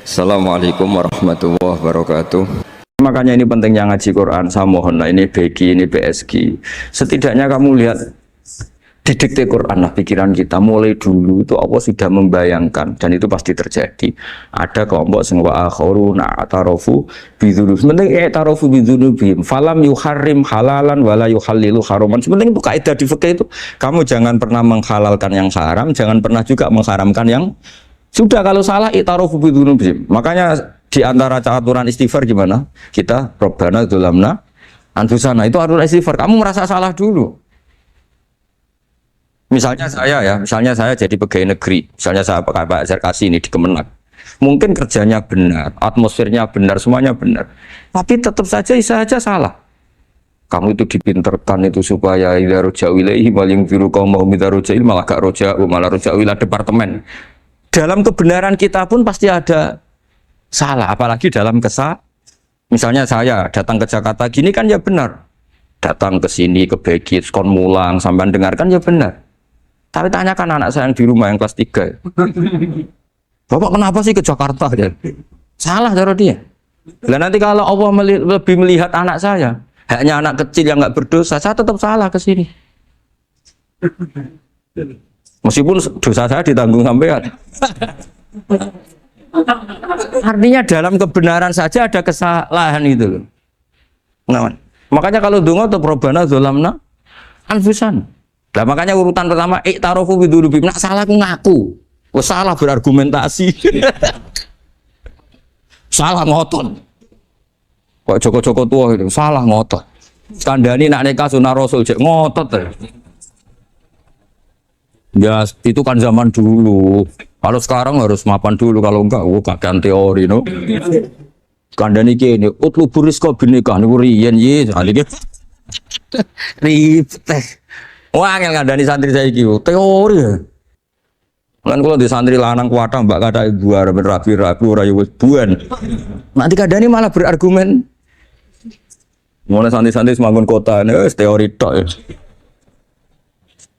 Assalamualaikum warahmatullahi wabarakatuh. Makanya ini pentingnya ngaji Quran. Saya mohon lah, ini BG, ini BSG. Setidaknya kamu lihat di dikte Quran lah pikiran kita. Mulai dulu itu Allah sudah membayangkan, dan itu pasti terjadi. Ada kelompok sing wa akharuna atarafu bidzunub. Sementing i'tarafu bidzunubihim. Falam yuharrim halalan wala yuhallilu haraman. Sementing itu kaidah di fikih itu. Kamu jangan pernah menghalalkan yang haram, jangan pernah juga mengharamkan yang sudah. Kalau salah i'tarafu bidzunubihim. Makanya di antara aturan istighfar gimana? Kita Rabbana dzulamna anfusana, itu aturan istighfar. Kamu merasa salah dulu. Misalnya saya jadi pegawai negeri, misalnya saya Pak Zarkasi ini di Kemenak. Mungkin kerjanya benar, atmosfernya benar, semuanya benar. Tapi tetap saja salah. Kamu itu dipinterkan itu supaya idza ruja'u ilaihi maling firu qaumahum idza ruja'il malah gak roja'u malah roja'u ila departemen. Dalam kebenaran kita pun pasti ada salah, apalagi dalam misalnya saya datang ke Jakarta gini kan ya benar, datang ke sini ke Begit kon mulang sampai dengarkan ya benar. Tapi tanyakan anak saya yang di rumah yang kelas 3, Bapak kenapa sih ke Jakarta ya? Salah cara dia. Dan nanti kalau Allah lebih melihat anak saya, hanya anak kecil yang nggak berdosa, saya tetap salah ke sini. Meskipun dosa saya ditanggung sampean. Artinya dalam kebenaran saja ada kesalahan itu loh. Nah, makanya kalau donga atau Rabbana dzulamna anfusana. Nah, makanya urutan pertama i'tarafu bidzunubihim. Nak salah aku ngaku. Wes salah berargumentasi. Salah ngotot. Kok Joko-Joko tua itu salah ngotot. Kandhani nak nikah sunah Rasul cek ngotot. Ya itu kan zaman dulu. Kalau sekarang harus mapan dulu, kalau enggak kakean teori no. Kandhani kene utlubu rizqa binikah niku riyen ye alike. Ribet. Wah, angel ngandani santri saya gitu, teori ya. Kan kalau di santri lanang kuatah mbak kata ibu arep rapi-rapi ora yo wis buan. Nanti kadani malah berargumen. Mulai santri-santri semangun kota, wis teori tok ya.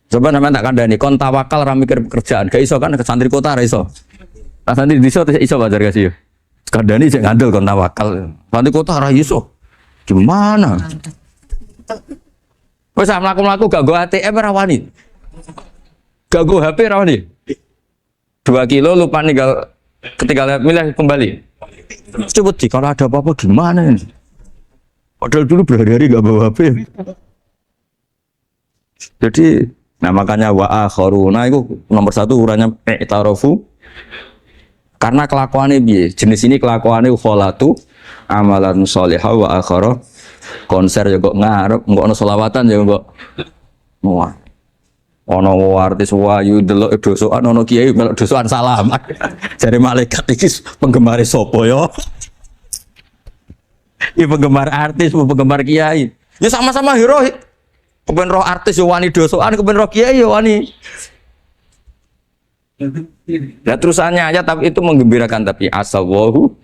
Coba sampean tak kandani kon tawakal ra mikir pekerjaan, gak iso kan ke santri kota ra iso. Nah, santri desa iso bazar kasih yo. Kandani sing ngandel kon tawakal. Santri kota ra iso. Gimana? Wes mlaku-mlaku gak go ATM ora wani. Gak go HP ora wani. 2 kilo lupa ninggal ketika milih kembali. Coba sih kalau ada apa-apa gimana ini? Padahal dulu berhari-hari gak bawa HP. Jadi, nah makanya wa akharuna itu nomor 1 uranya i'tarafu. Karena kelakuannya piye? Jenis ini kelakuannya kholatu amalan sholihah wa akhara. Konser ya kok ngarep, kok ono selawatan ya kok. Wah. Ono artis wayu delok dosokan, ono kiai melok dosokan salam. Jare malaikat iki penggemar sapa ya? Iki penggemar artis, penggemar kiai. Ya sama-sama hero. Kepen roh artis yo wani dosokan, kepen roh kiai yo wani. Ya terusannya aja, tapi itu menggembirakan, tapi asawahu.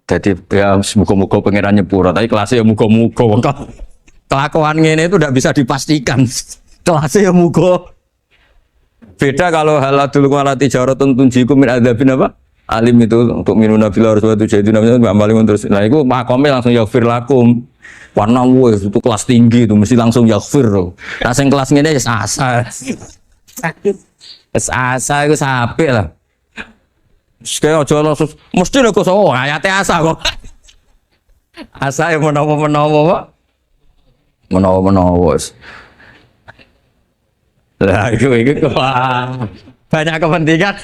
Jadi ya muga-muga pangeran nyepuro, tapi kelasnya ya muga-muga. Kelakuan ngene itu tidak bisa dipastikan. Kelasnya ya muga. Beda kalau haladul walati jaratun tunjiku min adzabin apa? Alim itu untuk minuna fil arwatu jadi namanya amalin terus. Nah, itu makomnya langsung yaghfir lakum. Warna wes itu kelas tinggi itu mesti langsung yaghfir. Nah, sing kelas ngene ya asa. Asa itu sampai lah. Kayak aja langsung mesti nek kok ayate asa kok. Asa yang menawa-menawa, Pak. Menawa-menawa. Lah itu banyak kepentingan.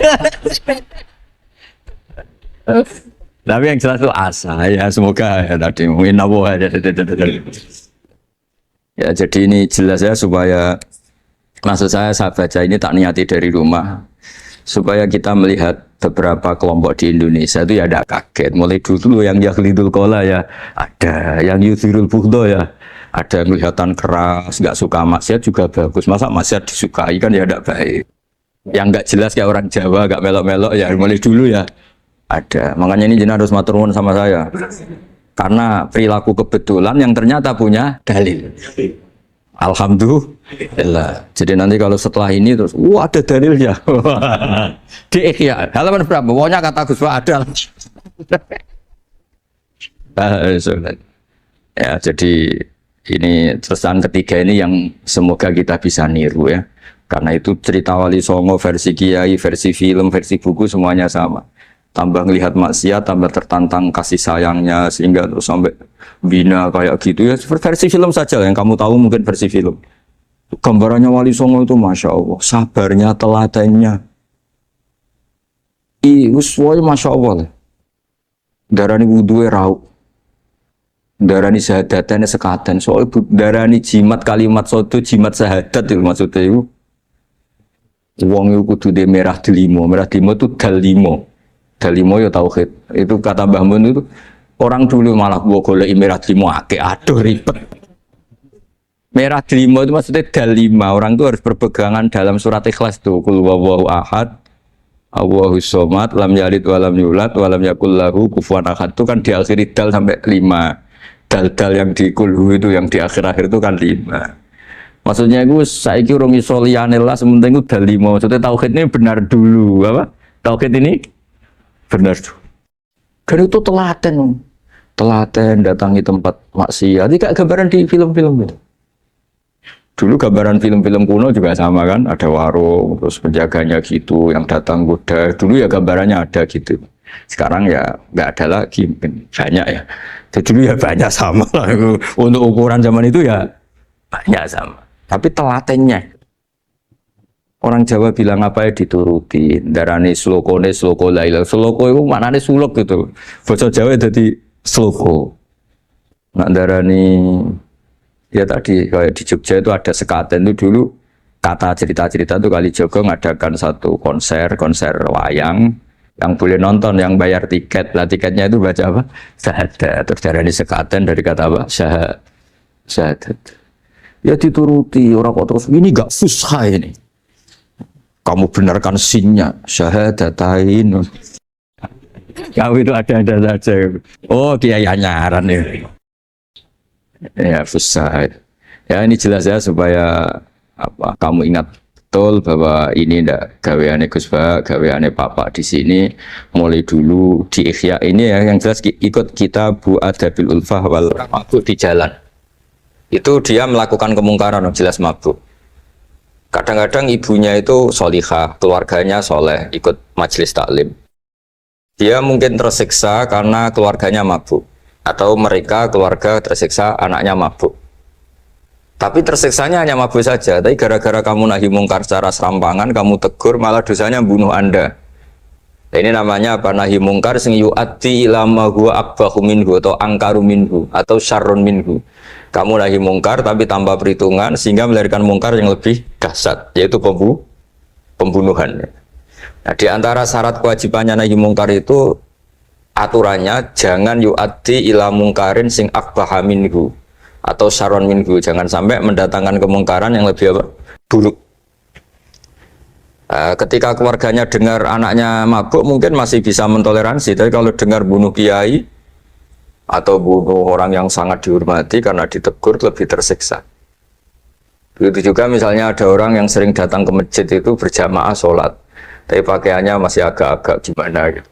Tapi yang jelas itu asa ya, semoga ya tadi mungkin nawa aja. Ya jadi ini jelas ya, supaya maksud saya baca ini tak niati dari rumah supaya kita melihat beberapa kelompok di Indonesia itu ya ada kaget. Mulai dulu yang yakhlidul qola ya ada, yang yuzhirul bughda ya ada, yang kelihatan keras, nggak suka maksiat juga bagus. Masa maksiat disukai kan ya tidak baik. Yang nggak jelas kayak orang Jawa, nggak melok-melok ya mulai dulu ya ada. Makanya ini jenengan harus matur nuwun sama saya. Karena perilaku kebetulan yang ternyata punya dalil. Alhamdulillah. Jadi nanti kalau setelah ini terus, wah ada dalilnya. Di Ihya, halaman berapa? Pokoknya kata Gus Pak ada. Ya, jadi ini terusan ketiga ini yang semoga kita bisa niru ya. Karena itu cerita Wali Songo versi kiai, versi film, versi buku semuanya sama. Tambah ngelihat maksiat, tambah tertantang kasih sayangnya sehingga terus sampai bina kayak gitu ya. Versi film saja yang kamu tahu mungkin versi film. Gambarannya Wali Songo itu masya Allah, sabarnya, teladannya. Semuanya masya Allah. Darani wudhunya rauh, darani syahadatnya sekaten. Soalnya darani jimat kalimat soto, jimat syahadat itu maksudnya itu. Wong itu kudu de merah delimo itu dalimo. Dalimo ya tauhid. Itu kata Mbah Mun itu orang dulu malah gua golek merah delimo akeh aduh ribet. Merah delimo itu maksudnya dalima. Orang itu harus berpegangan dalam surat Ikhlas tuh. Qul huwallahu ahad, Allahus somad, lam yalid walam yulad walam yakul lahu kufuwan ahad. Itu kan diakhiri dal sampai 5. Dal-dal yang di kulhu itu yang di akhir-akhir itu kan 5. Maksudnya itu saiki urung iso liyane lah sementing itu dalima. Maksudnya tauhid ini benar dulu apa? Tauhid ini benar tuh. Dan itu telaten datangi tempat maksiat. Ini kayak gambaran di film-film itu. Dulu gambaran film-film kuno juga sama kan, ada warung, terus penjaganya gitu, yang datang kuda. Dulu ya gambarannya ada gitu. Sekarang ya nggak ada lagi, mungkin banyak ya. Jadi dulu ya banyak sama lah. Untuk ukuran zaman itu ya banyak sama. Tapi telatennya. Orang Jawa bilang apa ya dituruti. Darani sloko laila. Sloko itu maknanya suluk gitu. Bahasa Jawa jadi sloko. Nak darani ya tadi kayak di Jogja itu ada sekaten itu dulu kata cerita-cerita itu Kalijogo ngadakan satu konser wayang yang boleh nonton yang bayar tiket. Lah tiketnya itu baca apa? Syahadat. Terus darani sekaten dari kata apa? Syahadat. Ya dituruti orang kok terus ini gak fusha ini. Kamu benarkan sinnya syahadatain. Kau itu ada saja. Oh kiai nyaran ya. Ya fusha. Ya ini jelas ya supaya apa kamu ingat betul bahwa ini ndak gaweane Gus Ba, gaweane Bapak di sini mulai dulu di Ihya ini ya yang jelas ikut Kitab Adabil Ulfah wal Mabuk di jalan. Itu dia melakukan kemungkaran jelas mabuk. Kadang-kadang ibunya itu solihah, keluarganya soleh, ikut majelis taklim. Dia mungkin tersiksa karena keluarganya mabuk. Atau mereka keluarga tersiksa anaknya mabuk. Tapi tersiksanya hanya mabuk saja. Tapi gara-gara kamu nahi mungkar secara serampangan, kamu tegur, malah dosanya bunuh Anda. Nah, ini namanya apa? Nahi mungkar sing yu'ati ilama huwa akbahu minhu atau angkaru minhu atau syarrun minhu. Kamu nahi mungkar tapi tanpa perhitungan sehingga melahirkan mungkar yang lebih dahsyat, yaitu pembunuhan. Nah, di antara syarat kewajibannya nahi mungkar itu aturannya jangan yu'addi ila mungkarin sing akbaha minhu atau syarrun minhu. Jangan sampai mendatangkan kemungkaran yang lebih apa? Buruk. Ketika keluarganya dengar anaknya mabuk mungkin masih bisa mentoleransi, tapi kalau dengar bunuh kiai atau bunuh orang yang sangat dihormati karena ditegur lebih tersiksa. Begitu juga misalnya ada orang yang sering datang ke masjid itu berjamaah sholat, tapi pakaiannya masih agak-agak gimana gitu.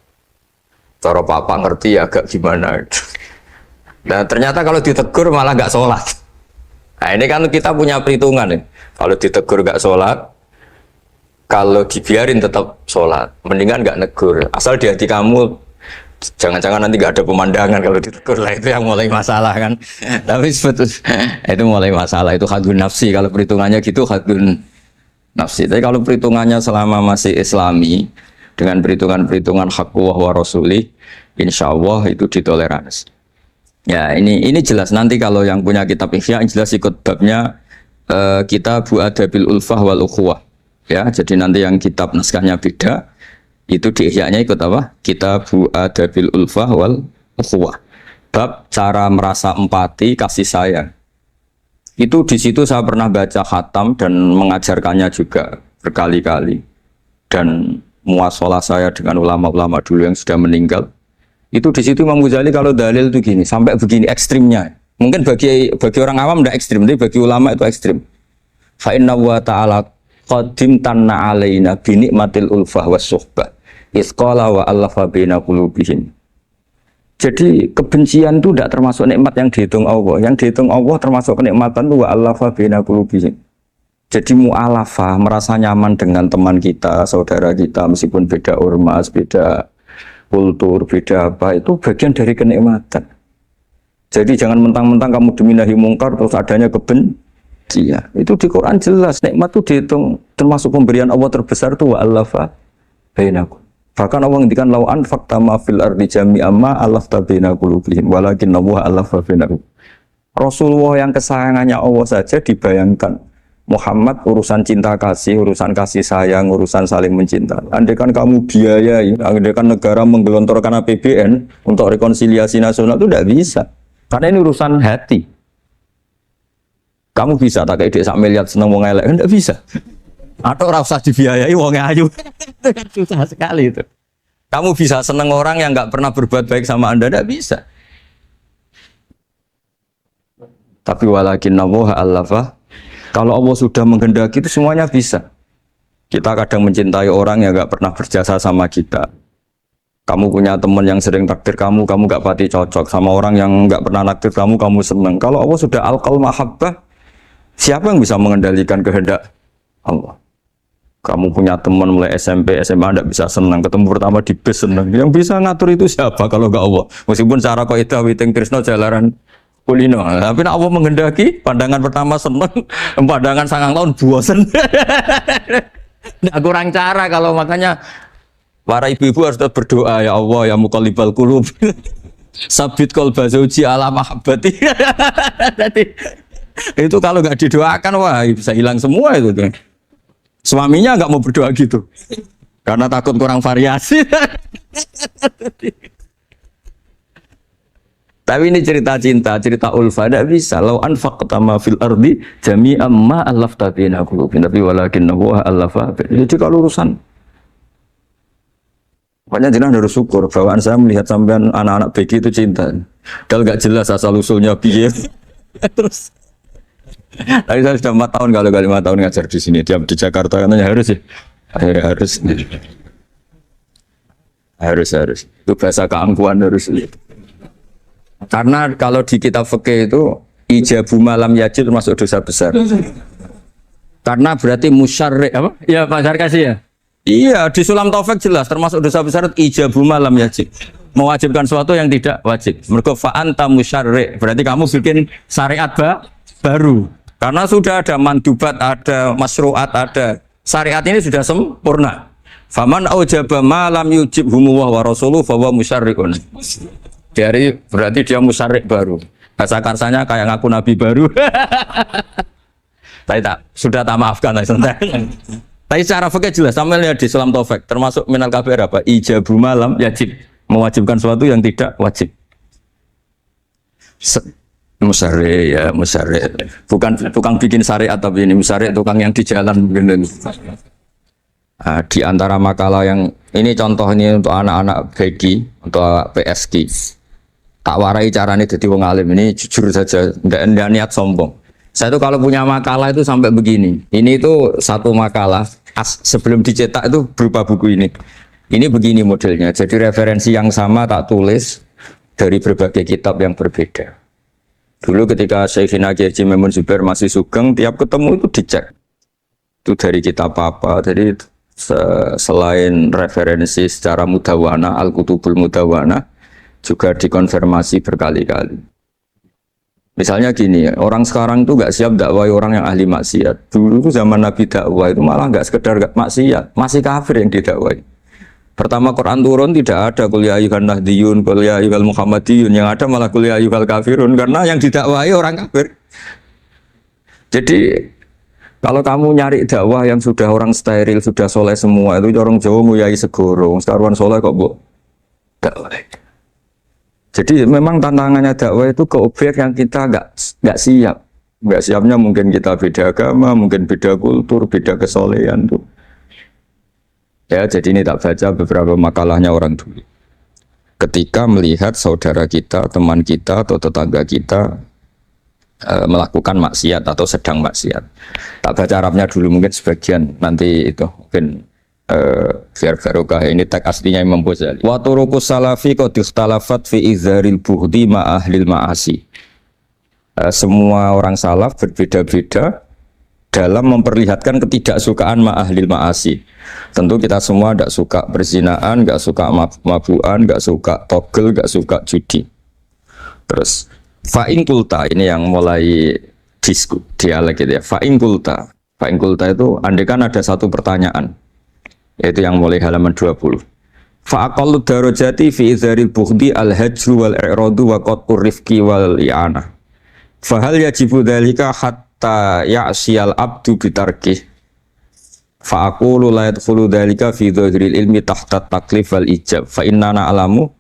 Cara papa ngerti agak gimana gitu. Dan ternyata kalau ditegur malah nggak sholat. Nah ini kan kita punya perhitungan nih. Kalau ditegur nggak sholat, kalau dibiarin tetap sholat, mendingan nggak negur. Asal di hati kamu, jangan-jangan nanti nggak ada pemandangan kalau ditegur lah, itu yang mulai masalah kan. Tapi sebetulnya itu mulai masalah, itu hadun nafsi. Kalau perhitungannya gitu hadun nafsi. Tapi kalau perhitungannya selama masih Islami, dengan perhitungan-perhitungan hak wa rasuli, insya Allah itu ditoleransi. Ya ini jelas nanti kalau yang punya kitab Ihya jelas ikut babnya Kitab Adabil Ulfah wal Ukhuwah. Ya, jadi nanti yang kitab naskahnya beda, itu di Ihya-nya ikut apa? Kitab Adabil Ulfah wal Ukhuwah. Bab cara merasa empati, kasih sayang. Itu di situ saya pernah baca khatam dan mengajarkannya juga berkali-kali. Dan muasalah saya dengan ulama-ulama dulu yang sudah meninggal. Itu di situ Imam Ghazali kalau dalil itu gini, sampai begini ekstrimnya. Mungkin bagi orang awam tidak ekstrim, tapi bagi ulama itu ekstrim. Fa inna wa ta'ala qadim tanna alaina bi nikmatil ulfah was suhbah. Isqala wa allafa baina qulubihim. Jadi kebencian itu tidak termasuk nikmat yang dihitung Allah. Yang dihitung Allah termasuk kenikmatan itu wa allafa baina qulubihim. Jadi mu'alafah, merasa nyaman dengan teman kita, saudara kita, meskipun beda ormas, beda kultur, beda apa, itu bagian dari kenikmatan. Jadi jangan mentang-mentang kamu demi nahi mungkar terus adanya kebencian. Itu di Quran jelas, nikmat itu dihitung termasuk pemberian Allah terbesar itu wa'alafa bainakum. Bahkan Allah ngendikan lau anfaqta ma fil ardi jami'an ma alafta baina qulubihim walakin Allah alafa bainakum. Rasulullah yang kesayangannya Allah saja dibayangkan Muhammad urusan cinta kasih, urusan kasih sayang, urusan saling mencinta. Andaikan kamu biayai, andaikan negara menggelontorkan APBN untuk rekonsiliasi nasional itu tidak bisa. Karena ini urusan hati. Kamu bisa tak kayak sak miliar seneng wong elek, enggak bisa. Atau ora usah dibiayai wong ayu. Itu kan susah sekali itu. Kamu bisa seneng orang yang enggak pernah berbuat baik sama Anda, enggak bisa. Tapi walakin Allah allafa. Kalau Allah sudah menghendaki itu semuanya bisa. Kita kadang mencintai orang yang gak pernah berjasa sama kita. Kamu punya teman yang sering takdir kamu gak pati cocok. Sama orang yang gak pernah naktir kamu seneng. Kalau Allah sudah alqal mahabbah, siapa yang bisa mengendalikan kehendak Allah? Kamu punya teman mulai SMP, SMA gak bisa senang. Ketemu pertama di bis senang. Yang bisa ngatur itu siapa kalau gak Allah? Meskipun cara kok itu witing Trisno jalaran kulino, tapi nak Allah menghendaki pandangan pertama seneng, pandangan 9 tahun bosen. Nggak kurang cara kalau makanya para ibu-ibu harus berdoa ya Allah ya muqallibal qulub. Sabit qalba zauji ala mahabbati. Jadi itu kalau nggak didoakan wah bisa hilang semua itu. Suaminya nggak mau berdoa gitu karena takut kurang variasi. Tapi ini cerita cinta, cerita ulfa, tidak bisa. Lau anfaqta ma fil ardi jami'an ma alafta baina qulubihim, tapi walakin Allah alafa. Jadi kalau urusan banyak jenengan harus syukur. Bawaan saya melihat sampean anak-anak BG itu cinta. Kalau nggak jelas asal usulnya piye. Terus, tapi saya sudah 4 tahun kalau 5 tahun ngajar di sini. Dia di Jakarta katanya harus ya, harus. Itu bahasa keangkuhan harus. Karena kalau di kitab fikih itu ijabu malam yajid termasuk dosa besar. Karena berarti musyarrik apa? Ya Pak Sarkasi ya. Iya di Sulam Taufik jelas termasuk dosa besar ijabu malam yajid. Mewajibkan sesuatu yang tidak wajib. Mergo fa anta musyarrik. Berarti kamu bikin syariat baru. Karena sudah ada mandubat, ada masruat, ada syariat ini sudah sempurna. Faman aujaba malam yujib humuwah wa rasuluh fawa musyarrikun. Dari berarti dia musyarrik baru. Bahasa karsanya kayak ngaku nabi baru. Tapi sudah tak maafkan lah santai. Tapi secara fikih jelas sampai lihat di Sulam Taufik termasuk minal kabir apa? Ijabu malam yajib, mewajibkan sesuatu yang tidak wajib. Musyarrik ya musyarrik. Bukan tukang bikin syariat tapi ini musyarrik tukang yang di jalan mungkin. Di antara makalah yang ini contoh ini untuk anak-anak BG, untuk PSK. Tak warai caranya jadi wong alim ini jujur saja, tidak niat sombong. Saya tuh kalau punya makalah itu sampai begini. Ini itu satu makalah sebelum dicetak itu berupa buku ini. Ini begini modelnya. Jadi referensi yang sama tak tulis dari berbagai kitab yang berbeda. Dulu ketika Syekhina Kiai Haji Maimun Zubair masih sugeng, tiap ketemu itu dicek. Itu dari kitab apa? Jadi selain referensi secara mudawana, Al-Kutubul Mudawana, juga dikonfirmasi berkali-kali. Misalnya gini, orang sekarang itu nggak siap dakwah orang yang ahli maksiat. Dulu itu zaman Nabi dakwah itu malah nggak sekedar maksiat, masih kafir yang didakwai. Pertama Quran turun tidak ada qul ya ayyuhan nahdiyun, qul ya ayyuhal muhammadiyun, yang ada malah qul ya ayyuhal kafirun karena yang didakwai orang kafir. Jadi kalau kamu nyari dakwah yang sudah orang steril, sudah soleh semua, itu orang Jawa nguyai segoro, sekaruan soleh kok bu dakwah. Jadi memang tantangannya dakwah itu ke objek yang kita nggak siap. Nggak siapnya mungkin kita beda agama, mungkin beda kultur, beda kesolehan tuh. Ya, jadi ini tak baca beberapa makalahnya orang dulu. Ketika melihat saudara kita, teman kita atau tetangga kita melakukan maksiat atau sedang maksiat. Tak baca Arabnya dulu mungkin sebagian, nanti itu mungkin biar barokah. Ini teks aslinya Imam Ghazali. Wa turuqus salafi qad ikhtalafat fi izharil bughdi ma ahlil ma'asi. Semua orang salaf berbeda-beda dalam memperlihatkan ketidaksukaan ma ahlil ma'asi. Tentu kita semua tidak suka perzinaan, tidak suka mabuan, tidak suka togel, tidak suka judi. Terus fa'in kulta, ini yang mulai dialek gitu ya. Fa'in kulta itu andaikan ada satu pertanyaan, yaitu yang mulai halaman 20. Fa'aqallu darajati fi izharil bughdi al-hajru wal i'radu wa qat'ur rifqi wal i'anah. Fahal yajibu dzalika hatta ya'siyal abdu bitarkih. Fa'aqulu la yadkhulu dzalika fi dhahiril ilmi tahta taklif wal ijab. Fa innana alamu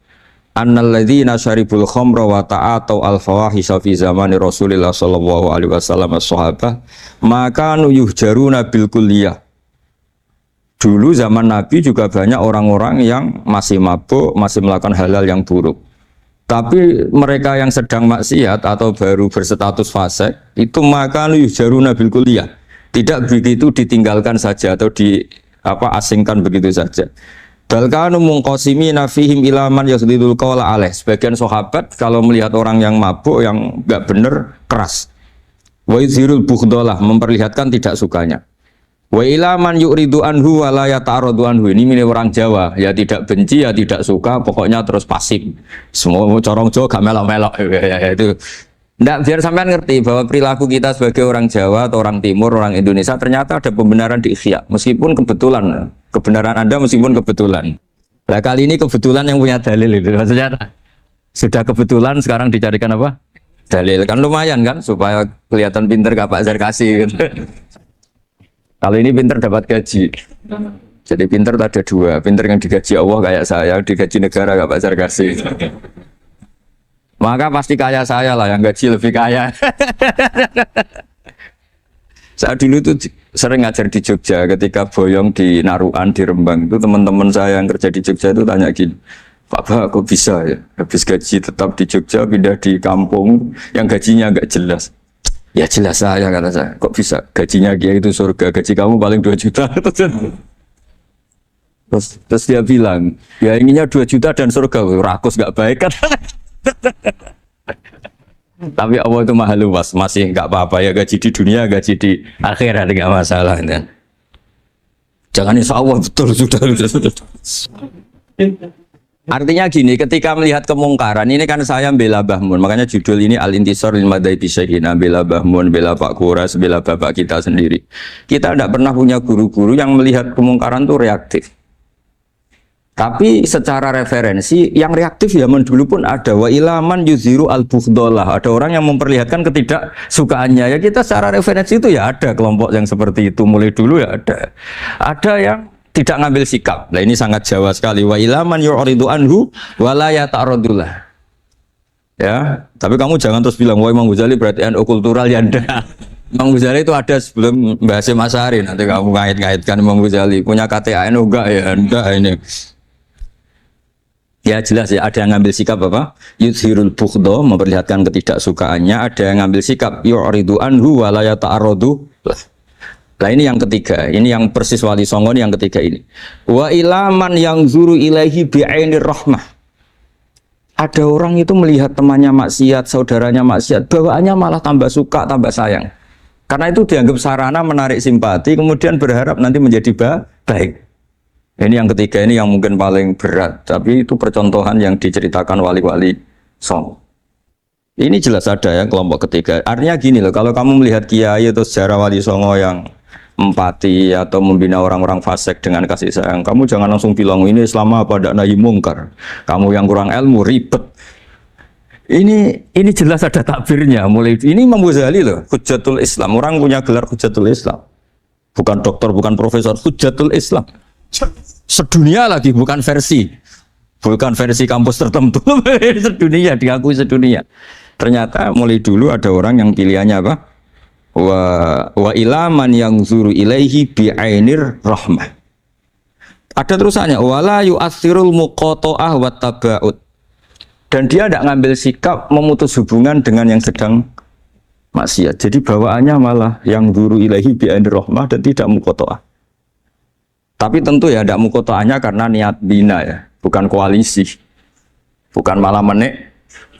annal ladzina syaribul khamra wa ta'atau al fawahisha fi zamani Rasulillah sallallahu alaihi wasallam as-sahabah maka yuhjaruna bil kulliyah. Dulu zaman Nabi juga banyak orang-orang yang masih mabuk, masih melakukan hal-hal yang buruk. Tapi mereka yang sedang maksiat atau baru berstatus fasik itu maka yuhjaruna bil kulliyah. Tidak begitu ditinggalkan saja atau asingkan begitu saja. Balkanu mungqasimina fihim ilaman yasdidul qawla alaih. Sebagian sahabat kalau melihat orang yang mabuk, yang enggak benar, keras. Wa yuzhirul bughdalah, memperlihatkan tidak sukanya. Wa ilaman yu'ridu anhu wa la yata'aradu anhu. Ini milik orang Jawa, ya tidak benci, ya tidak suka, pokoknya terus pasif. Semua corong Jawa gak melok-melok ya, itu. Nggak, biar sampean ngerti bahwa perilaku kita sebagai orang Jawa atau orang Timur, orang Indonesia ternyata ada pembenaran di ikhya, meskipun kebetulan. Kebenaran Anda meskipun kebetulan. Nah kali ini kebetulan yang punya dalil itu. Maksudnya sudah kebetulan sekarang dicarikan apa? Dalil. Kan lumayan kan supaya kelihatan pinter gak Pak Zarkasi gitu. Kali ini pinter dapat gaji. Jadi pinter ada dua. Pinter yang digaji Allah kayak saya, digaji negara gak Pak Zarkasi. Maka pasti kaya saya lah, yang gaji lebih kaya. Saat dulu itu sering ngajar di Jogja, ketika boyong di Naruan, di Rembang itu teman-teman saya yang kerja di Jogja itu tanya gini, Pak, kok bisa ya habis gaji tetap di Jogja pindah di kampung yang gajinya agak jelas. Ya jelas saya, kata saya, kok bisa gajinya dia itu surga, gaji kamu paling 2 juta. Terus dia bilang, ya inginnya 2 juta dan surga, rakus gak baik kan. Tapi Allah itu maha luas, masih nggak apa-apa ya, gaji di dunia, gaji di akhirat nggak masalah. Ya. Jangan insya Allah betul sudah. Artinya gini, ketika melihat kemungkaran ini kan saya bela Bahmun, makanya judul ini Al-Intisar lil Madhabi Syekhina, bela Bahmun, bela Pak Kuras, bela bapak kita sendiri. Kita tidak pernah punya guru-guru yang melihat kemungkaran itu reaktif. Tapi secara referensi yang reaktif zaman dulu pun ada. Wa ilaman yuziru al-bughdalah. Ada orang yang memperlihatkan ketidaksukaannya. Ya kita secara referensi itu ya ada kelompok yang seperti itu. Mulai dulu ya ada. Ada yang tidak ngambil sikap. Nah ini sangat Jawa sekali. Wa ilaman yu'ridu anhu wa la yata'radullah. Ya, tapi kamu jangan terus bilang, wah Imam Ghazali berarti NU kultural ya enggak. Imam Ghazali itu ada sebelum Mbah Hasyim Asy'ari. Nanti kamu ngait-ngaitkan Imam Ghazali punya KTA NU enggak ya? Enggak ini. Ya jelas ya, ada yang ngambil sikap apa? Yuzhirul bughda, memperlihatkan ketidaksukaannya. Ada yang ngambil sikap yu'ridu anhu wa la yata'arradu. Nah ini yang ketiga, ini yang persis Wali Songo yang ketiga ini. Wa ilaman yang zuru ilaihi bi'ainir rahmah. Ada orang itu melihat temannya maksiat, saudaranya maksiat, bawaannya malah tambah suka, tambah sayang. Karena itu dianggap sarana menarik simpati, kemudian berharap nanti menjadi baik. Ini yang ketiga, ini yang mungkin paling berat, tapi itu percontohan yang diceritakan wali-wali Songo. Ini jelas ada ya kelompok ketiga. Artinya gini loh, kalau kamu melihat kiai atau sejarah Wali Songo yang empati atau membina orang-orang fasik dengan kasih sayang, kamu jangan langsung bilang ini Islam apa tidak nahi mungkar. Kamu yang kurang ilmu ribet. Ini jelas ada takbirnya. Mulai ini Imam Ghazali loh, Hujjatul Islam. Orang punya gelar Hujjatul Islam. Bukan dokter, bukan profesor, Hujjatul Islam. Sedunia lagi, bukan versi kampus tertentu. Sedunia, diakui sedunia. Ternyata mulai dulu ada orang yang pilihannya apa? Wa ilaman yang zuru ilaihi bi'ainir rahmah. Ada terusannya, wala yu'athirul muqata'ah wa taba'ud. Dan dia tidak ngambil sikap memutus hubungan dengan yang sedang maksiat. Jadi bawaannya malah yang duru ilahi bi'ainir rahmah dan tidak mukotoah. Tapi tentu ya tidak mukotoahnya karena niat bina ya, bukan koalisi, bukan malah menik.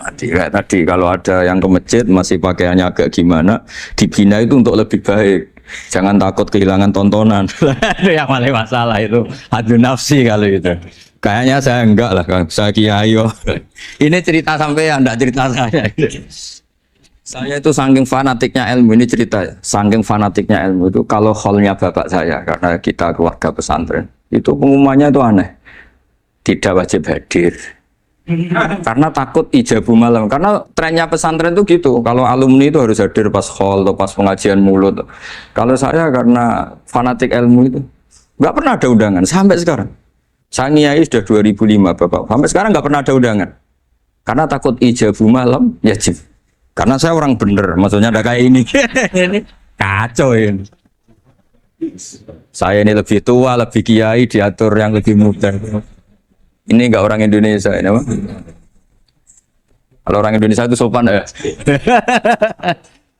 Tadi kalau ada yang ke masjid masih pakaiannya agak gimana, dibina itu untuk lebih baik. Jangan takut kehilangan tontonan. Itu yang paling masalah itu. Adu nafsi kalau itu. Kayaknya saya enggak lah, saya kiai. Ini cerita sampai ya, enggak cerita saya. Saya itu saking fanatiknya ilmu, ini cerita ya. Saking fanatiknya ilmu itu kalau hallnya bapak saya, karena kita keluarga pesantren, itu pengumumannya itu aneh. Tidak wajib hadir. Karena takut ijabu malam. Karena trennya pesantren itu gitu. Kalau alumni itu harus hadir pas hall atau pas pengajian mulut. Kalau saya karena fanatik ilmu itu nggak pernah ada undangan sampai sekarang. Saya ngiyai sudah 2005 bapak. Sampai sekarang nggak pernah ada undangan. Karena takut ijabu malam yajib. Karena saya orang bener. Maksudnya ada kayak ini. Ini kacau ini. Saya ini lebih tua, lebih kiai, diatur yang lebih muda. Ini enggak orang Indonesia ini apa? Kalau orang Indonesia itu sopan ya.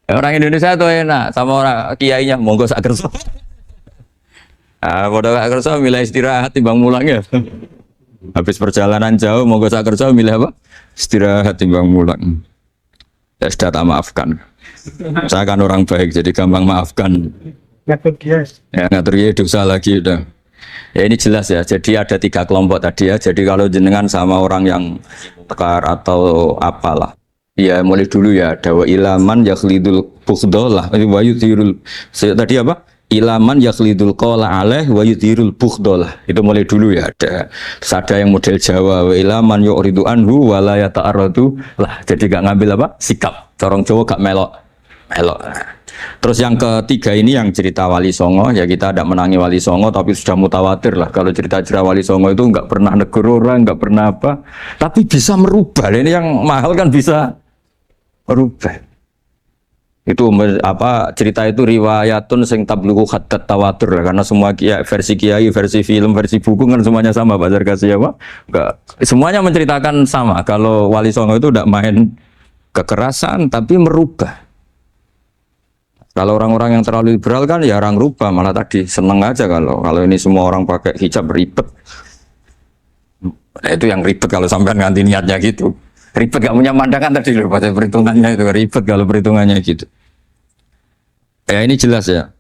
Orang Indonesia itu enak sama orang kiainya monggo sak kerso. Ah, bodoh sak kerso milih istirahat timbang mulang ya. Habis perjalanan jauh monggo sak kerso milih apa? Istirahat timbang mulang. Ya sudah tak maafkan. Saya kan orang baik jadi gampang maafkan. Ngatur kiai. Ya ngatur kiai dosa lagi udah. Ya ini jelas ya, jadi ada 3 kelompok tadi ya. Jadi kalau jenengan sama orang yang tekar atau apalah, ya mulai dulu ya. Ada wa ilaman yakhlidul bukhdolah wa yuthirul, tadi apa? Ilaman yakhlidul qawla alaih wa yuthirul bukhdolah. Itu mulai dulu ya. Terus ada yang model Jawa, wa ilaman yu'ridu anhu wa la yata'arradu lah. Jadi gak ngambil apa? Sikap. Corong Jawa gak melok. Terus yang ketiga ini yang cerita Wali Songo, ya kita tidak menangi Wali Songo tapi sudah mutawatir lah kalau cerita-cerita Wali Songo itu nggak pernah negur orang, nggak pernah apa, tapi bisa merubah. Ini yang mahal kan bisa merubah. Itu apa cerita itu riwayatun sing tablughu hadat tawatur lah, karena semua versi kiai, versi film, versi buku kan semuanya sama. Pak Zarkasi apa? Enggak, semuanya menceritakan sama. Kalau Wali Songo itu tidak main kekerasan tapi merubah. Kalau orang-orang yang terlalu liberal kan ya orang rubah, malah tadi seneng aja kalau ini semua orang pakai hijab ribet. Nah, itu yang ribet kalau sampean ganti niatnya gitu. Ribet gak punya pandangan tadi loh pada perhitungannya itu ribet kalau perhitungannya gitu. Ya ini jelas ya.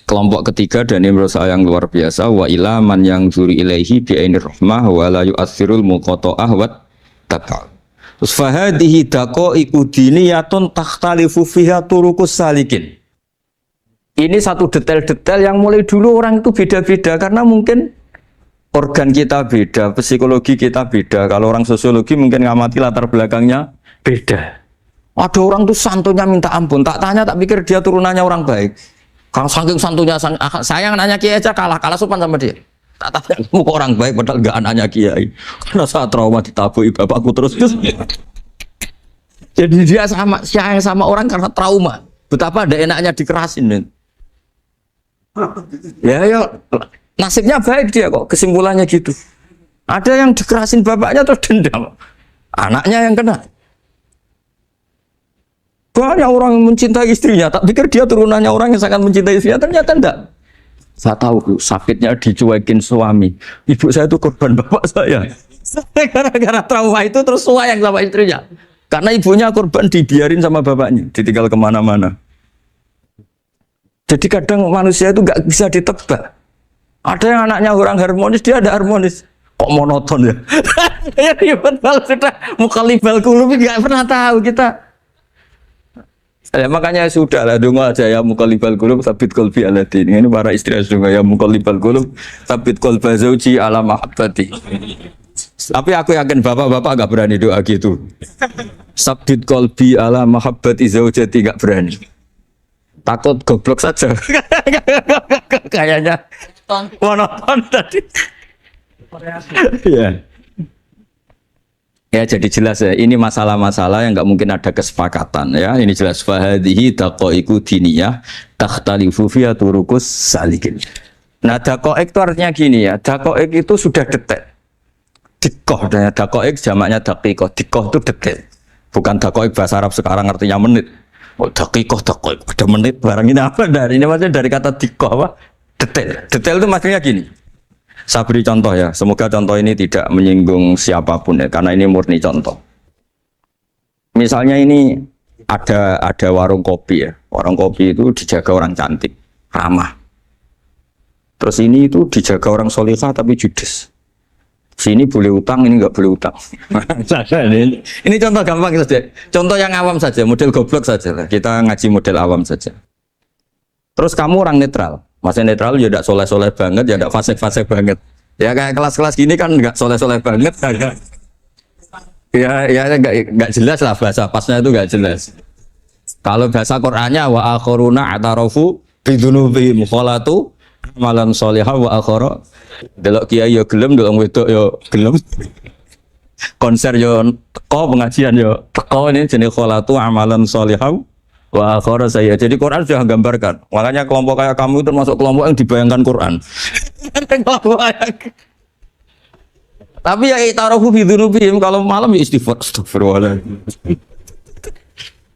Kelompok ketiga dan ini menurut saya yang luar biasa, wa ilaman yang zuri ilaihi bi'ainir rahmah wa la yu'athirul muqata'ah wat taqal. Terus fahadihi daqaiqu diniyatun takhtalifu fiha turuqus salikin. Ini satu detail-detail yang mulai dulu orang itu beda-beda karena mungkin organ kita beda, psikologi kita beda. Kalau orang sosiologi mungkin ngamati latar belakangnya beda. Ada orang tuh santunya minta ampun, tak tanya tak pikir dia turunannya orang baik. Kalau saking santunya saya nanya kiai aja kalah sopan sama dia. Tak tanya kamu kok orang baik padahal enggak anaknya kiai. Karena saat trauma ditabui bapakku terus. Jadi dia sama orang karena trauma. Betapa ada enaknya dikerasin. Ya nasibnya baik dia kok, kesimpulannya gitu. Ada yang dikerasin bapaknya terus dendam. Anaknya yang kena. Banyak orang yang mencintai istrinya, tak pikir dia turunannya orang yang sangat mencintai istrinya, ternyata enggak. Saya tahu sakitnya dicuekin suami. Ibu saya itu korban bapak saya. Gara-gara trauma itu terus sayang sama istrinya. Karena ibunya korban dibiarin sama bapaknya, ditinggal kemana-mana. Jadi kadang manusia itu nggak bisa ditebak. Ada yang anaknya orang harmonis, dia ada harmonis. Kok monoton ya? Ya ribet kalau sudah mukallibal qulub nggak pernah tahu kita. Ya, makanya sudah lah donga aja ya mukallibal qulub sabit qalbi ala din. Ini para istri donga ya mukallibal qulub sabit qalba zauji ala mahabbati. Tapi aku yakin bapak-bapak enggak berani doa gitu. Sabit qalbi ala mahabbati zaujati enggak berani. Takut goblok saja. Kayaknya monoton tadi. Ya. Ya jadi jelas ya, ini masalah-masalah yang nggak mungkin ada kesepakatan ya. Ini jelas fahadihi daqaiqu diniyah takhtalifu fiha turuqus salikin. Nah daqaiq itu artinya gini ya, daqaiq itu sudah detail. Dikoh dan daqaiq jamaknya daqiqah. Dikoh itu detail. Bukan dakoik bahasa Arab sekarang artinya menit. Oh, dakikoh, ada menit barang ini apa dari ini maksudnya dari kata dikoh apa? Detail. Detail itu maksudnya gini. Saya beri contoh ya. Semoga contoh ini tidak menyinggung siapapun ya, karena ini murni contoh. Misalnya ini ada warung kopi ya. Warung kopi itu dijaga orang cantik, ramah. Terus ini itu dijaga orang solihah tapi judes. Sini boleh utang, ini nggak boleh utang. Ini contoh gampang saja. Contoh yang awam saja, model goblok saja lah. Kita ngaji model awam saja. Terus kamu orang netral. Maksudnya netral ya tidak soleh-soleh banget, ya tidak fasik-fasik banget. Ya kayak kelas-kelas gini kan nggak soleh-soleh banget. Ya nggak jelas lah bahasa pasnya itu nggak jelas. Kalau bahasa Qur'annya wa akhiruna atarafu bidunubihim kholatu malan solihah wa akhara. Delok kiai yo gelem, delok wedok yo gelem. Konser yo teko, pengajian yo teko, ini jenis kholatu amalan solihah wa akhara saya. Jadi Quran sudah gambarkan. Makanya kelompok kayak kamu itu termasuk kelompok yang dibayangkan Quran. Tapi ya itarafu bidunubihim, kalau malam ya istighfar, astagfirullah.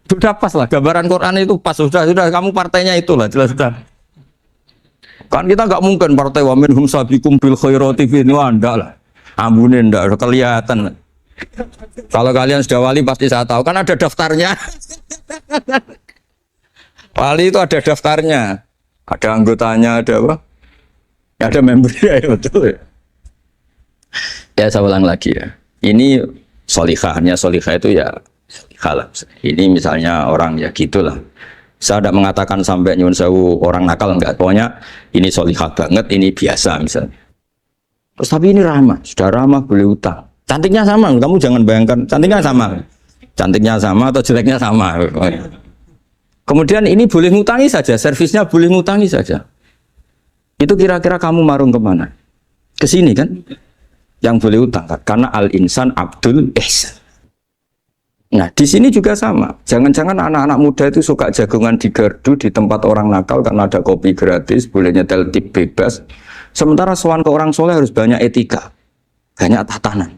Sudah pas lah gambaran Quran itu pas, sudah kamu partainya itulah jelas sudah. Kan kita nggak mungkin partai wa minhum sabiqum bil khairati fi ndak lah. Ambunin ndak kelihatan. Kalau kalian sudah wali pasti saya tahu kan ada daftarnya. Wali itu ada daftarnya. Ada anggotanya, ada apa? Ada membernya ya, betul ya. Ya saya ulang lagi ya. Ini solihahnya, solihah itu ya solihah. Ini misalnya orang ya gitulah. Saya tidak mengatakan sampai nyuwun sewu orang nakal, enggak. Pokoknya ini solihah banget, ini biasa misalnya. Terus tapi ini ramah, sudah ramah boleh utang. Cantiknya sama, kamu jangan bayangkan cantiknya sama. Cantiknya sama atau jeleknya sama. Kemudian ini boleh ngutangi saja, servisnya boleh ngutangi saja. Itu kira-kira kamu marung kemana? Ke sini kan? Yang boleh utang kan? Karena al-insan abdul ihsan. Nah, di sini juga sama. Jangan-jangan anak-anak muda itu suka jagongan di gardu di tempat orang nakal karena ada kopi gratis, boleh nyetel tip bebas. Sementara sowan ke orang soleh harus banyak etika, banyak tatanan.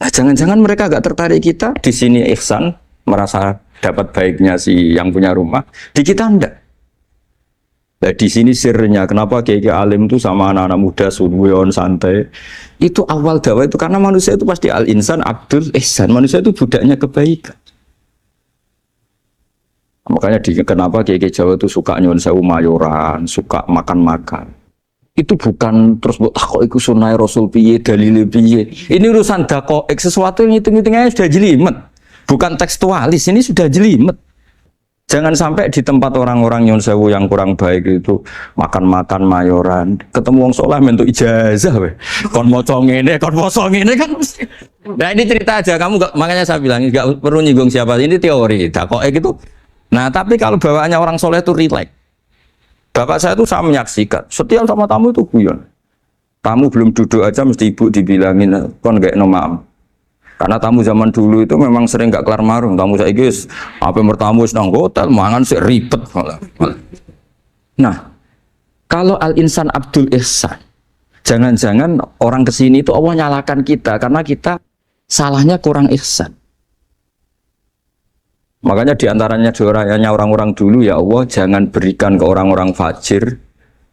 Nah, jangan-jangan mereka gak tertarik kita di sini ihsan, merasa dapat baiknya si yang punya rumah, di kita enggak. Nah, di sini sirnya kenapa kiai alim itu sama anak-anak muda suwon santai. Itu awal dakwah itu karena manusia itu pasti al-insan abdul ihsan. Manusia itu budaknya kebaikan. Makanya kenapa kiai Jawa itu suka nyuwun sewu mayoran, suka makan-makan. Itu bukan terus buat takok iku sunah Rasul piye, dalile piye. Ini urusan dakoik, sesuatu yang hitung-hitungnya sudah jelimet. Bukan tekstualis, ini sudah jelimet. Jangan sampai di tempat orang-orang nyuwun sewu yang kurang baik itu makan-makan mayoran, ketemu wong saleh mentuk ijazah we. Kon maca ngene, kon poso ngene kan. Nah, ini cerita aja kamu gak, makanya saya bilang enggak perlu nyinggung siapa. Ini teori, dakoik itu. Nah, tapi kalau bawaannya orang soleh itu rileks. Bapak saya itu saya menyaksikan, setiap sama tamu itu guyon. Tamu belum duduk aja mesti ibu dibilangin kon gak nomam. Karena tamu zaman dulu itu memang sering gak kelar marung. Tamu saya guys, apa mertamu nang hotel, mangan sih ribet malah. Nah, kalau al-insan abdul ihsan, jangan-jangan orang kesini itu Allah nyalakan kita karena kita salahnya kurang ihsan. Makanya diantaranya doanya orang-orang dulu, ya Allah jangan berikan ke orang-orang fajir,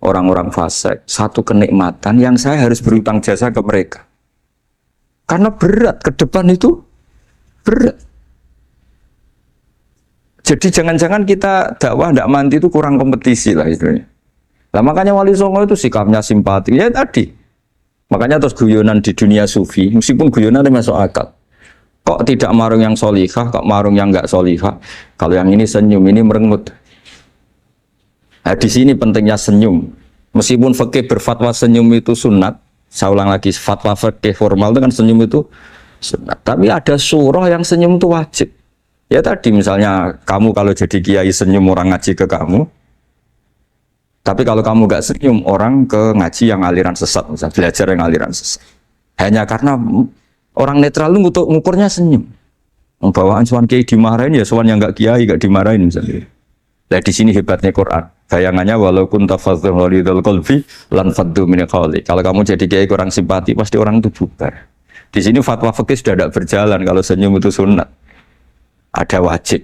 orang-orang fasik satu kenikmatan yang saya harus berutang jasa ke mereka. Karena berat, ke depan itu berat. Jadi jangan-jangan kita dakwah tidak mandi itu kurang kompetisi lah istilahnya. Nah, makanya Wali Songo itu sikapnya simpati. Ya tadi. Makanya terus guyonan di dunia sufi, meskipun guyonan itu masuk akal. Kok tidak marung yang solihah, kok marung yang enggak solihah. Kalau yang ini senyum, ini merengut. Nah, di sini pentingnya senyum. Meskipun fikih berfatwa senyum itu sunat, saya ulang lagi, fatwa fikih formal itu kan senyum itu sunat. Tapi ada surah yang senyum itu wajib. Ya tadi misalnya kamu kalau jadi kiai senyum orang ngaji ke kamu. Tapi kalau kamu gak senyum orang ke ngaji yang aliran sesat, misalnya belajar yang aliran sesat. Hanya karena orang netral itu ngukurnya senyum. Bawaan suan kiai dimarahin ya suan yang gak kiai gak dimarahin misalnya. Nah di sini hebatnya Quran. Bayangannya walaupun tafadzul walidul qalbi lan faddu min qawli. Kalau kamu jadi kiai kurang simpati pasti orang itu bubar. Di sini fatwa fikih sudah tidak berjalan kalau senyum itu sunat. Ada wajib.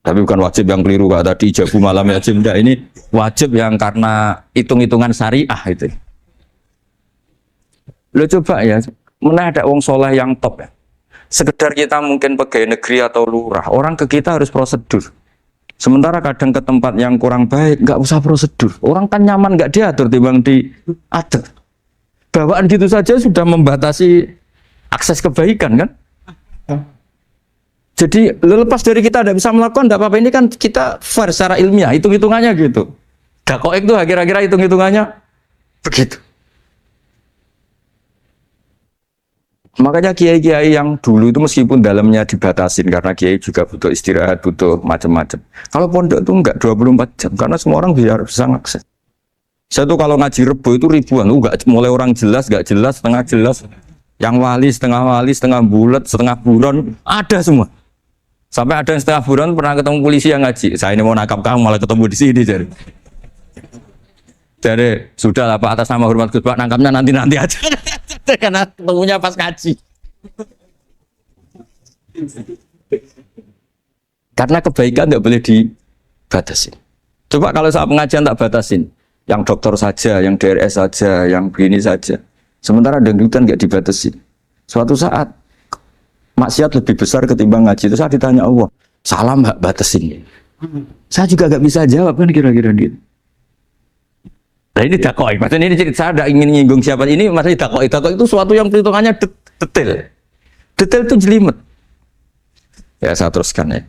Tapi bukan wajib yang keliru Kak tadi jabu malam wajib enggak, ini wajib yang karena hitung-hitungan syariah itu. Lo coba ya, mana ada wong soleh yang top ya. Sekedar kita mungkin pegawai negeri atau lurah, orang ke kita harus prosedur. Sementara kadang ke tempat yang kurang baik nggak usah prosedur. Orang kan nyaman nggak diatur timbang diatur. Bawaan gitu saja sudah membatasi akses kebaikan kan? Jadi lepas dari kita tidak bisa melakukan, tidak apa-apa. Ini kan kita fair secara ilmiah, hitung-hitungannya gitu. Dakoek itu kira-kira hitung-hitungannya begitu. Makanya kiai-kiai yang dulu itu meskipun dalamnya dibatasin karena kiai juga butuh istirahat, butuh macam-macam. Kalau pondok itu enggak 24 jam karena semua orang bisa mengakses. Saya tuh kalau ngaji Rebo itu ribuan, enggak mulai orang jelas, enggak jelas, setengah jelas, yang wali, setengah bulat, setengah buron, ada semua. Sampai ada yang setengah buron pernah ketemu polisi yang ngaji. Saya ini mau nangkap kamu malah ketemu di sini jadi. Jadi sudah lah Pak, atas nama hormat Gus Pak, nangkapnya nanti aja. Karena ketemunya pas ngaji. Karena kebaikan tidak boleh dibatasin. Coba kalau saat pengajian tak batasin, yang dokter saja, yang DRS saja, yang begini saja. Sementara dangdutan nggak dibatasin. Suatu saat maksiat lebih besar ketimbang ngaji. Itu saya ditanya Allah, salam nggak batasin? Saya juga nggak bisa jawab kan kira-kira gitu. Nah ini dakoi, maksudnya ini cerita saya tidak ingin nyinggung siapa ini, maksudnya dakoi itu suatu yang perhitungannya detail. Detail itu jelimet. Ya saya teruskan ya.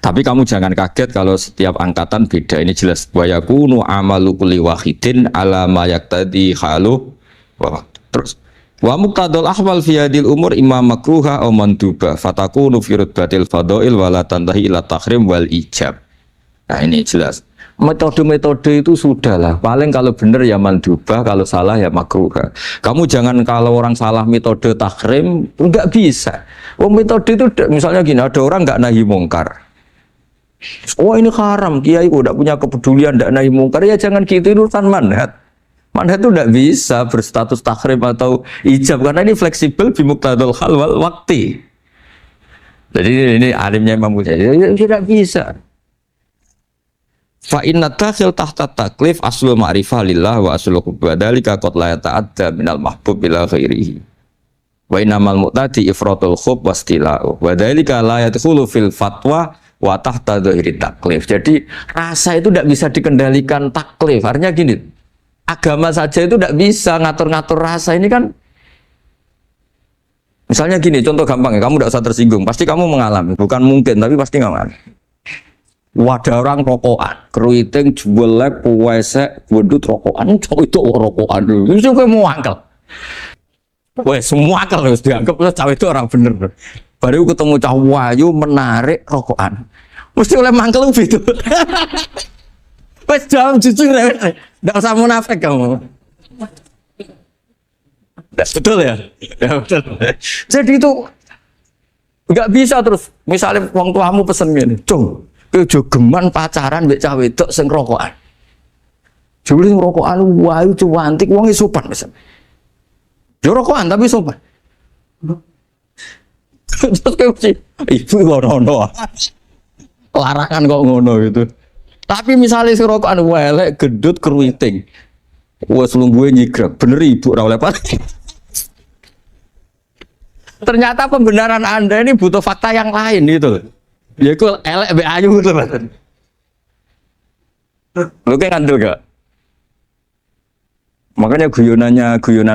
Tapi kamu jangan kaget kalau setiap angkatan beda. Ini jelas wa yakunu amalu kulli wahidin ala ma yaqtadi halu. Terus wa muqtadal ahwal fi hadil umur imam makruha aw manduba fatakunu fi rutbatil fadail wala tantahi ila tahrim wal ijab. Nah ini jelas. Metode-metode itu sudahlah. Paling kalau benar ya mandubah, kalau salah ya makruha. Kamu jangan kalau orang salah metode tahrim, enggak bisa. Oh metode itu misalnya gini, ada orang enggak nahi mungkar. Oh ini haram, kiai udah punya kepedulian enggak nahi mungkar, ya jangan gitu, itu urusan manhat. Manhat itu enggak bisa berstatus tahrim atau ijab karena ini fleksibel bimuqtadal hal wal waqti. Jadi ini alimnya Imam Ghazali tidak bisa. Fa inna takhil tahta taklif aslu ma'rifah lillah wa aslu kubadalika qad la yata'adda minal mahbub ila ghairihi wa innamal mu'tadi ifratul khub wastila'u wa dhalika la yadkhulu fil fatwa wa tahta dhahiri taklif. Jadi rasa itu tidak bisa dikendalikan taklif. Artinya gini, agama saja itu tidak bisa ngatur-ngatur rasa. Ini kan misalnya gini, contoh gampang ya, kamu tidak usah tersinggung, pasti kamu mengalami, bukan mungkin tapi pasti mengalami. Wadah orang rokokan, keriting, jualek, puwesek, wedut rokokan, cowok itu rokokan dulu, itu kayak mau angkel. Wah, semua angkel harus dianggap cowok itu orang bener. Baru ketemu cowok wayu menarik rokokan, mesti oleh mangkel gitu. Wes jam jujur ya, nggak usah munafik kamu. Betul ya? Ya betul. Jadi itu nggak bisa terus. Misalnya wong tuamu pesen gini, cung. Ojo geman pacaran mbek cah wedok sing rokokan. Jule sing rokokan wae cuantik wong sopan pisan. Yo rokokan tapi sopan. Terus kowe sih ibu ngono. Larangan kok ngono gitu. Tapi misalnya sing rokokan elek gendut keriting. Wes lungguhe nyigrek, bener ibu ora oleh pati. Ternyata pembenaran Anda ini butuh fakta yang lain gitu. Ya itu elek be ayu gitu Mas. Lu kayak ngandel gak? Makanya guyonan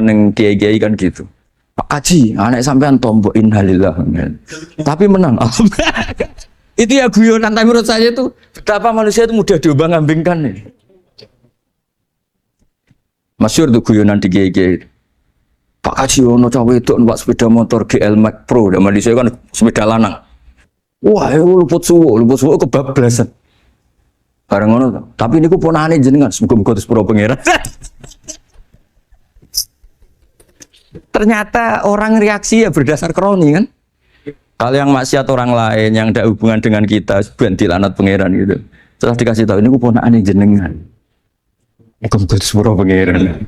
yang kiai-kiai kan gitu. Pak Haji, anak sampean tombok innalillah. Tapi menang. Itu ya guyonan, tapi menurut saya itu betapa manusia itu mudah diombang-ambingkan nih. Masyhur tuh guyonan di kiai-kiai. Pak Haji ono cawe itu numpak sepeda motor GL Max Pro, zaman di saya kan sepeda lanang. Wah, luput suwo kebablasan. Bareng ngono, tapi niku ponakane jenengan, muga-muga sepuro pangeran. Ternyata orang reaksi ya berdasar kroni kan. Kalau yang maksiat orang lain yang ada hubungan dengan kita, banti lanat pangeran gitu. Setelah dikasih tahu ini ponakane jenengan. Muga-muga sepuro pangeran.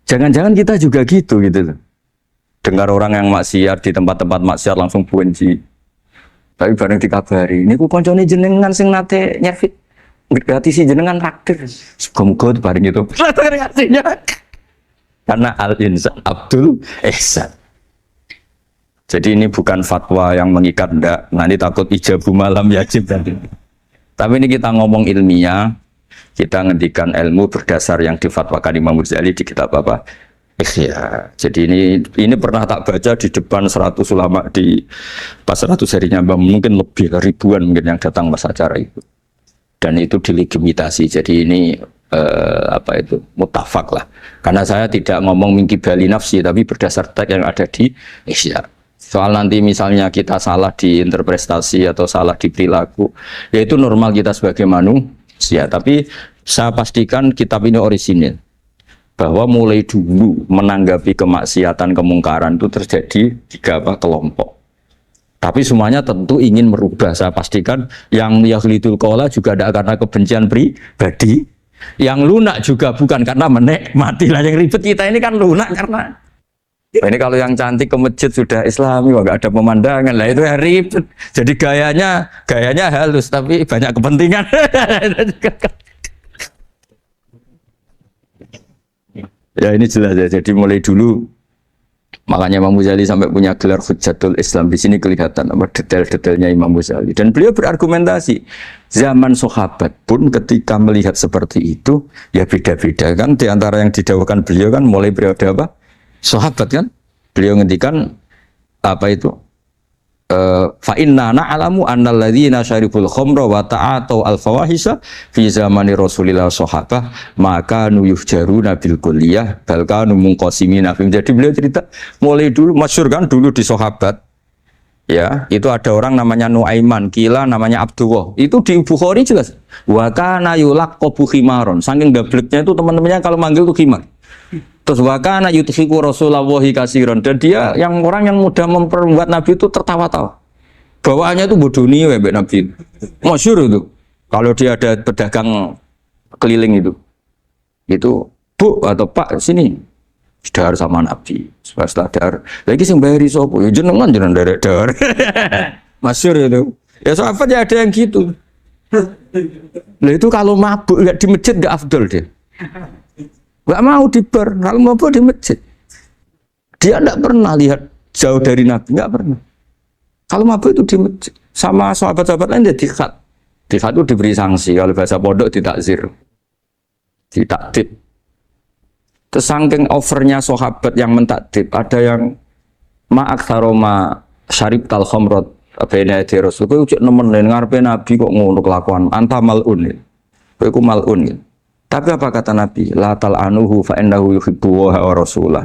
Jangan-jangan kita juga gitu gitu. Dengar orang yang maksiat di tempat-tempat maksiat langsung benci. Tapi bareng dikabari, ini ku koncone jenengan sing nate nyervit. Berarti si jenengan raktir. Semoga bareng itu. Reaksinya. Karena al-insan Abdul Ihsan. Jadi ini bukan fatwa yang mengikat ndak. Nanti takut ijabu malam yajib tadi. Tapi ini kita ngomong ilmiah. Kita ngendikan ilmu berdasar yang difatwakan Imam Ghazali di kitab apa? Ikhya. Jadi ini pernah tak baca di depan 100 ulama di pas 100 harinya mungkin lebih ribuan mungkin yang datang pas acara itu. Dan itu dilegitimasi. Jadi ini apa itu mutafak lah. Karena saya tidak ngomong mingki bali nafsi tapi berdasar teks yang ada di Ikhya. Soal nanti misalnya kita salah di interpretasi atau salah di perilaku, ya itu normal kita sebagai manusia. Tapi saya pastikan kitab ini orisinil. Bahwa mulai dulu menanggapi kemaksiatan, kemungkaran itu terjadi 3 kelompok. Tapi semuanya tentu ingin merubah. Saya pastikan yang yahlidul qola juga tidak karena kebencian pribadi. Yang lunak juga bukan karena menikmati. Lah yang ribet kita ini kan lunak karena ini kalau yang cantik ke masjid sudah Islami, nggak ada pemandangan lah itu ya ribet. Jadi gayanya halus tapi banyak kepentingan. Ya ini jelas ya. Jadi mulai dulu makanya Imam Ghazali sampai punya gelar Hujjatul Islam. Di sini kelihatan apa detail-detailnya Imam Ghazali. Dan beliau berargumentasi zaman sahabat pun ketika melihat seperti itu ya beda-beda kan. Di antara yang didawahkan beliau kan mulai periode apa? Sahabat kan, beliau ngendikan apa itu? Fa inna na'lamu annal ladzina syaribul khamra wa ta'atu al fawahisha fi zamani Rasulillah sahabah maka nuyuhjaruna bil kulliyah bal kanu munqasimina. Jadi beliau cerita mulai dulu masyhur kan dulu di sahabat. Ya, itu ada orang namanya Nuaiman, kila namanya Abdullah. Itu di Bukhari jelas. Wa kana yulaqabu khimaron. Saking dableknya itu teman-temannya kalau manggil itu khimar. Terus wakana yuthiku Rasulullahi kasiron, dan dia yang orang yang mudah memperbuat Nabi itu tertawa-tawa. Bawaannya itu bodoni ya Nabi. Masyhur itu. Kalau dia ada pedagang keliling itu Bu atau Pak sini dahar sama Nabi. Setelah dahar, lagi sing bayari sapa? Ya jenengan derek dahar. Masyhur itu. Ya sahabat ya ada yang gitu. Lah itu kalau mabuk enggak di masjid enggak afdol dia. Gak mau di bar, kalau mau di masjid. Dia tidak pernah lihat jauh dari Nabi, nggak pernah. Kalau mabuk itu di masjid, sama sahabat-sahabat lain dia dikhat. Dikhat itu diberi sanksi, kalau bahasa pondok ditakzir, ditakdib. Terus saking overnya sahabat yang mentakdib, ada yang ma'aktharoma syarib tal khomrot abena di Rasul. Kau ucap nemenin ngarepe Nabi kok ngono kelakuan, anta malun. Kau malun. Tapi apa kata Nabi? La tal'anuhu fa innahu yuhibbu wa rasulah.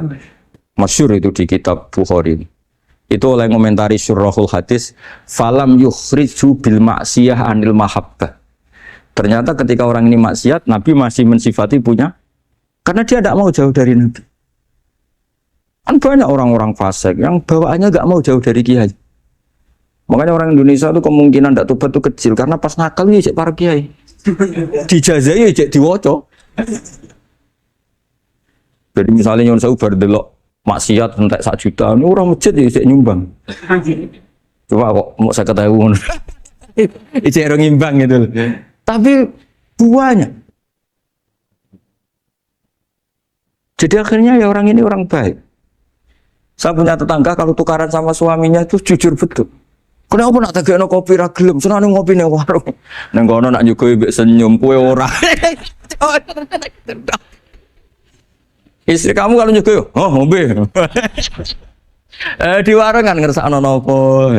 Masyhur itu di kitab Bukhari. Itu oleh komentari Syurahul Hadis, falam yukhriju bil maksiyah anil mahabbah. Ternyata ketika orang ini maksiat, Nabi masih mensifati punya karena dia tidak mau jauh dari Nabi. Kan banyak orang-orang fasik yang bawaannya nggak mau jauh dari kiai. Makanya orang Indonesia itu kemungkinan tidak tobat itu kecil karena pas nakal ya cek para kiai. Dijazai aja diwoco. Jadi misalnya nyon saya bar delok maksiat entek 1 juta, ini orang masjid ya cek nyumbang. Coba kok mau 50.000. Ijek orang ngimbang gitu. Tapi buahnya. Jadi akhirnya ya orang ini orang baik. Saya punya tetangga kalau tukaran sama suaminya itu jujur betul. Kenapa nak tagakno kopi ra gelem, senane ngopi ning warung. Nang kono nak nyugoi mbek senyum kowe ora. Istri kamu kalau nyugoi, oh ngombe. Di warung kan ngersakno nopo.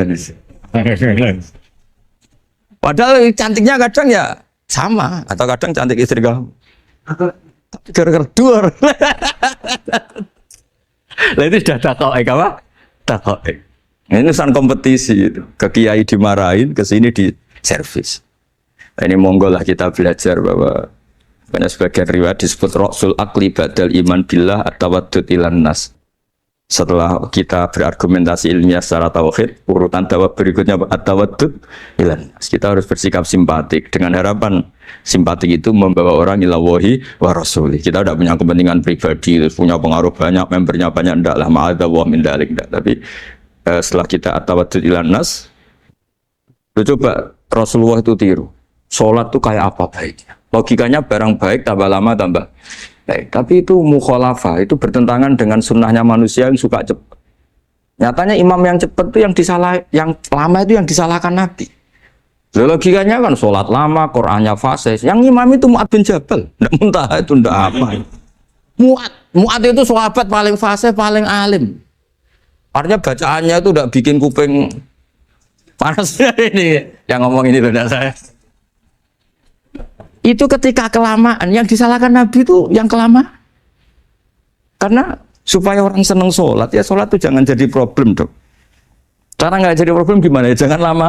Padahal cantiknya kadang ya sama atau kadang cantik istri kamu. Gara-gara duar. Lah itu sudah takok apa? Takok. Ini urusan kompetisi itu. Ke kiai dimarahin, ke sini di servis. Nah, ini monggo lah kita belajar bahwa banyak sebagian riwayat disebut Rasul Akli Badal Iman Billah atau Wadud Ilan Nas. Setelah kita berargumentasi ilmiah secara tauhid, urutan jawab berikutnya at-tawaddud ilan nas. Kita harus bersikap simpatik dengan harapan simpatik itu membawa orang ila wahi wa rasuli. Kita tidak punya kepentingan pribadi, punya pengaruh banyak, membernya banyak, tidak lah ma'adzallah min dalik. Tapi setelah kita at-tawaddud ilan nas, coba Rasulullah itu tiru. Sholat itu kayak apa baiknya? Logikanya barang baik tambah lama tambah baik. Tapi itu mukhalafah, itu bertentangan dengan sunnahnya manusia yang suka cepat. Nyatanya imam yang cepat itu yang lama itu yang disalahkan Nabi. Logikanya kan sholat lama, Qur'annya fasih. Yang imam itu Mu'ad bin Jabal. Nggak muntah itu ndak apa. Mu'ad itu sahabat paling fasih, paling alim. Artinya bacaannya itu udah bikin kuping panas ini. Yang ngomong ini loh saya. Itu ketika kelamaan, yang disalahkan Nabi itu yang kelamaan. Karena supaya orang seneng sholat, ya sholat itu jangan jadi problem dong. Cara nggak jadi problem gimana ya? Jangan lama.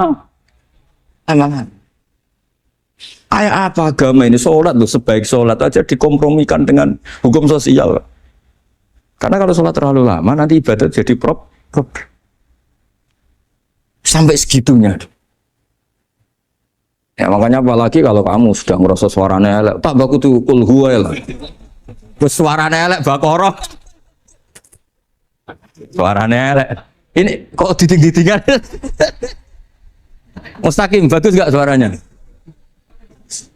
Kayak apa agama ini? Sholat loh, sebaik sholat aja dikompromikan dengan hukum sosial. Karena kalau sholat terlalu lama, nanti ibadah jadi problem. Sampai segitunya. Ya makanya apalagi kalau kamu sudah ngerasa suaranya elek, tak baku tuh kul huwa lah. Terus suaranya elek bakoroh. Suaranya elek. Ini kok diting-ditingan? Mustaqim bagus gak suaranya?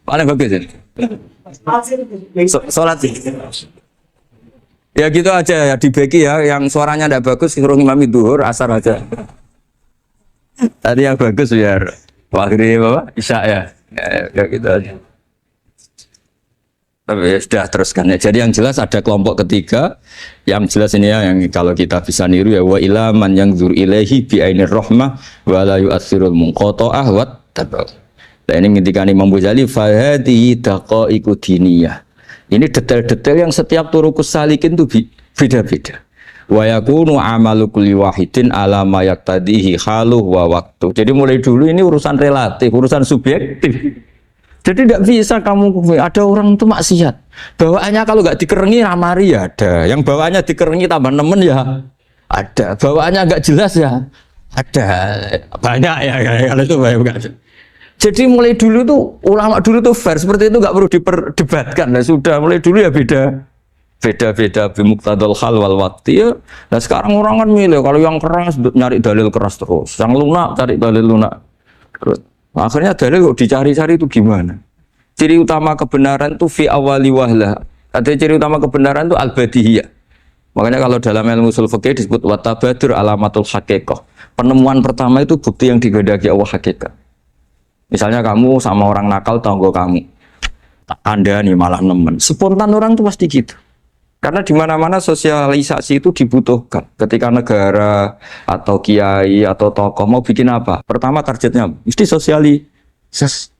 Paling bagus ini. Sholat sih. Ya gitu aja ya dibagi ya, yang suaranya tidak bagus suruh imami duhur, asar aja. Tadi yang bagus biar akhirnya Bapak Isya ya gitu aja. Tapi ya, sudah teruskan ya. Jadi yang jelas ada kelompok ketiga, yang jelas ini ya, yang kalau kita bisa niru ya wa ila man yang zur ilaihi bi ainir rahmah wa la yu'athirul munqata'ah wa tabaq. Nah ini ketika Imam Ghazali fa hadhihi daqaiqu diniyah. Ini detail-detail yang setiap turukus salikin itu beda-beda. Wa yakunu amalu kulli wahidin ala ma yaqtadihi haluh wa waktu. Jadi mulai dulu ini urusan relatif, urusan subjektif. Jadi tidak bisa kamu ada orang itu maksiat. Bawaannya kalau nggak dikerengi ramari ya ada. Yang bawaannya dikerengi tambah nemen ya ada. Bawaannya nggak jelas ya ada. Banyak ya kalau itu banyak. Jadi mulai dulu tuh ulama dulu tuh fair seperti itu nggak perlu diperdebatkan. Nah, sudah mulai dulu ya beda bimuktadal hal wal waktu ya. Nah sekarang orang kan milih kalau yang keras nyari dalil keras terus, yang lunak cari dalil lunak terus. Akhirnya dalil kok dicari-cari itu gimana? Ciri utama kebenaran itu fi awali wahlah. Ada ciri utama kebenaran itu al-badihiyah. Makanya kalau dalam ilmu ushul fikih disebut watabadur alamatul haqiqah. Penemuan pertama itu bukti yang digandaki Allah hakikat. Misalnya kamu sama orang nakal tanggo kamu, Anda nih malah nemen. Spontan orang tuh pasti gitu. Karena di mana-mana sosialisasi itu dibutuhkan. Ketika negara atau kiai atau tokoh mau bikin apa, pertama targetnya mesti sosialisasi.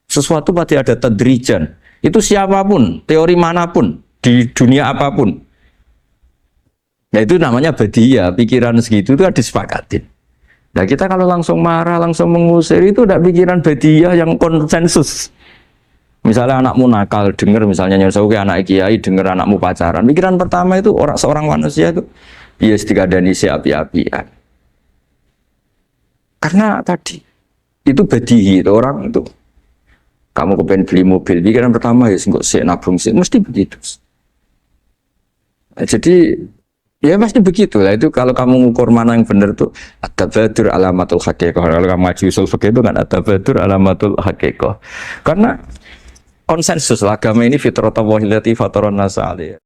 Sesuatu pasti ada tadrijan. Itu siapapun, teori manapun, di dunia apapun. Nah itu namanya badiyah. Pikiran segitu itu disepakatin. Nah kita kalau langsung marah, langsung mengusir itu udah pikiran badiyah yang konsensus. Misalnya anakmu nakal, dengar misalnya nyosok anak kiai, dengar anakmu pacaran. Pikiran pertama itu seorang manusia itu ya dikadani si api-apian. Karena tadi itu badihi itu orang itu. Kamu kepengen beli mobil, pikiran pertama ya singkok sik nabung sik, mesti begitu. Nah, jadi ya pasti begitu lah. Itu kalau kamu ngukur mana yang benar tuh at-tabadur alamatul haqiqah. Kalau kamu ngaji usul fikih itu kan at-tabadur alamatul haqiqah. Karena konsensus agama ini fitratallahi allati fataran nas 'alaiha.